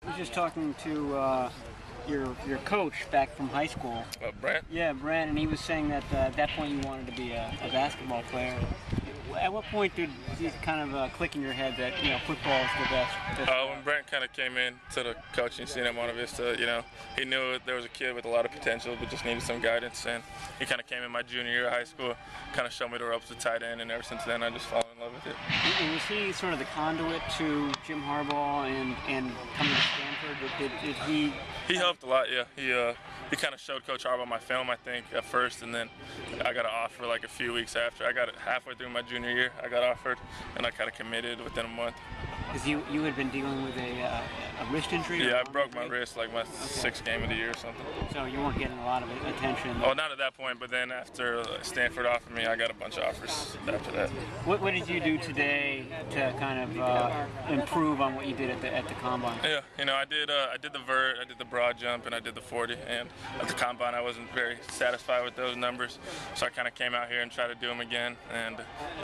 I was just talking to your coach back from high school. Brent? Yeah, Brent, and he was saying that at that point you wanted to be a basketball player. At what point did it kind of click in your head that football is the best? When Brent kind of came in to the coaching scene at Monte Vista, he knew there was a kid with a lot of potential but just needed some guidance, and he kind of came in my junior year of high school, kind of showed me the ropes of tight end, and ever since then I just fallen in love with it. And was he sort of the conduit to Jim Harbaugh and coming to Stanford? Did he? He helped a lot, yeah. He kind of showed Coach Harbaugh my film, I think, at first, and then I got an offer like a few weeks after. I got it halfway through my junior year. I got offered, and I kind of committed within a month. Because you had been dealing with a wrist injury? Yeah, I broke my wrist like my sixth game of the year or something. So you weren't getting a lot of attention? Oh, not at that point, but then after Stanford offered me, I got a bunch of offers after that. What did you do today to kind of improve on what you did at the combine? Yeah, I did the vert, I did the broad jump, and I did the 40. And at the combine, I wasn't very satisfied with those numbers, so I kind of came out here and tried to do them again. And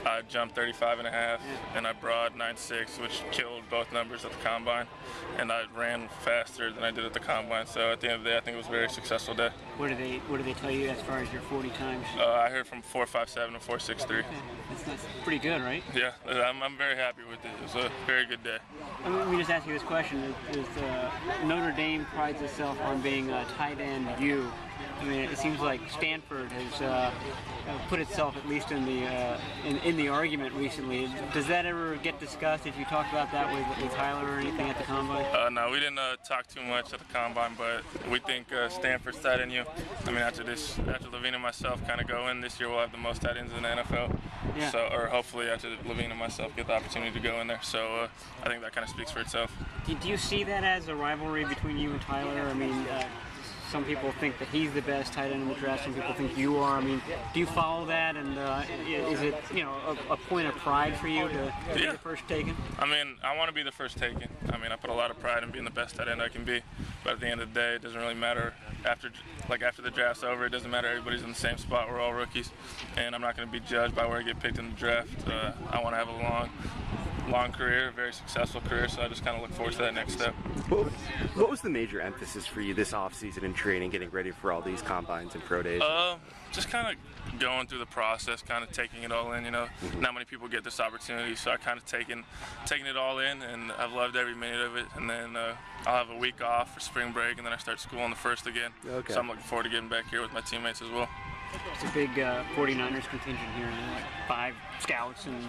I jumped 35.5, and I broad 9.6, which killed both numbers at the combine. And I ran faster than I did at the combine. So at the end of the day, I think it was a very successful day. What did they tell you as far as your 40 times? I heard from 4.57 to 4.63. Okay. That's pretty good, right? Yeah, I'm very happy with it. It was a very good day. Let me just ask you this question: Notre Dame prides itself on being a tight end U. I mean, it seems like Stanford has put itself at least in the argument recently. Does that ever get discussed? Did you talk about that with Tyler or anything at the combine? No, we didn't talk too much at the combine, but we think Stanford's tight end U. I mean, after Levine and myself kind of go in this year, we'll have the most tight ends in the NFL. Yeah. So, or hopefully after Levine and myself get the opportunity to go in there. So I think that kind of speaks for itself. Do you see that as a rivalry between you and Tyler? I mean, some people think that he's the best tight end in the draft. Some people think you are. I mean, do you follow that? And is it a point of pride for you to be the first taken? I mean, I want to be the first taken. I mean, I put a lot of pride in being the best tight end I can be. But at the end of the day, it doesn't really matter. After the draft's over, it doesn't matter. Everybody's in the same spot. We're all rookies, and I'm not going to be judged by where I get picked in the draft. I want to have a long career, a very successful career, so I just kind of look forward to that next step. What was the major emphasis for you this offseason in training, getting ready for all these combines and pro days? Just kind of going through the process, kind of taking it all in. Not many people get this opportunity, so I kind of taking it all in, and I've loved every minute of it. And then I'll have a week off for spring break, and then I start school on the 1st again. Okay. So I'm looking forward to getting back here with my teammates as well. It's a big 49ers contingent here, like 5 scouts and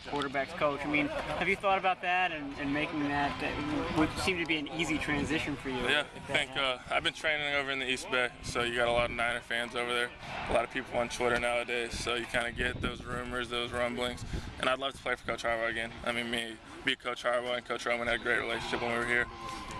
quarterbacks coach. I mean, have you thought about that and making that would seem to be an easy transition for you? Yeah, I think I've been training over in the East Bay, so you got a lot of Niner fans over there, a lot of people on Twitter nowadays, so you kind of get those rumors, those rumblings, and I'd love to play for Coach Harbaugh again. I mean, me, Coach Harbaugh and Coach Roman had a great relationship when we were here,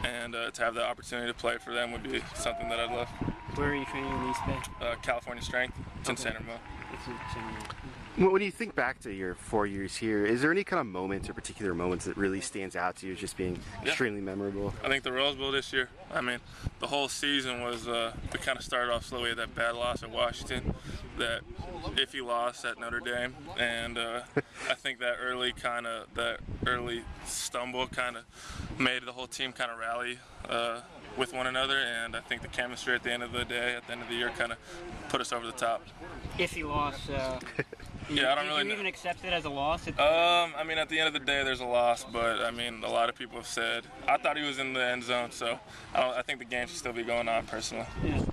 and to have the opportunity to play for them would be something that I'd love. Where are you training in the East Bay? California Strength. It's in San Ramon. When you think back to your 4 years here, is there any kind of moments or particular moments that really stands out to you as just being extremely memorable? I think the Rose Bowl this year. I mean, the whole season was, we kind of started off slowly with that bad loss at Washington, that iffy loss at Notre Dame, and I think that early stumble kind of made the whole team kind of rally with one another, and I think the chemistry at the end of the day, at the end of the year, kind of put us over the top. Iffy loss. Yeah, I don't really know. Do you even accept it as a loss? I mean, at the end of the day, there's a loss, but I mean, a lot of people have said I thought he was in the end zone, so I think the game should still be going on personally. Yeah.